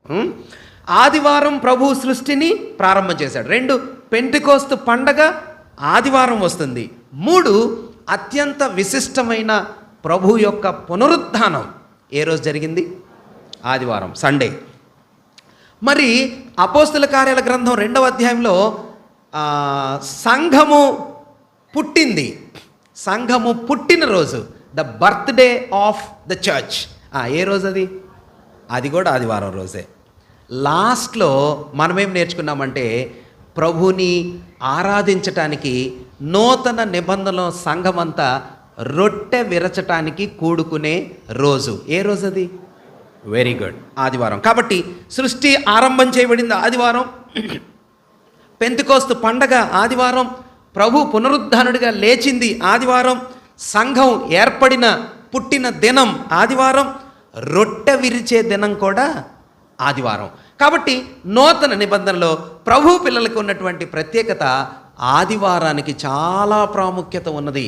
ఉం? ఆదివారం ప్రభు సృష్టిని ప్రారంభం చేశాడు. 2 పెంటెకోస్తు పండగ ఆదివారం వస్తుంది. 3 అత్యంత విశిష్టమైన ప్రభు యొక్క పునరుత్థానం ఏ రోజు జరిగింది? ఆదివారం, సండే. మరి అపోస్తల కార్యాల గ్రంథం 2వ అధ్యాయంలో సంఘము పుట్టింది. సంఘము పుట్టినరోజు, the birthday of the church. ఏ రోజు అది? అది కూడా ఆదివారం రోజే. లాస్ట్లో మనమేం నేర్చుకున్నామంటే ప్రభుని ఆరాధించటానికి నూతన నిబంధనలో సంఘమంతా రొట్టె విరచటానికి కూడుకునే రోజు. ఏ రోజు అది? వెరీ గుడ్, ఆదివారం. కాబట్టి సృష్టి ఆరంభం చేయబడింది ఆదివారం, పెంతెకోస్తు పండగ ఆదివారం, ప్రభు పునరుద్ధానుడిగా లేచింది ఆదివారం, సంఘం ఏర్పడిన పుట్టిన దినం ఆదివారం, రొట్టె విరిచే దినం కూడా ఆదివారం. కాబట్టి నూతన నిబంధనలో ప్రభు పిల్లలకు ఉన్నటువంటి ప్రత్యేకత ఆదివారానికి చాలా ప్రాముఖ్యత ఉన్నది.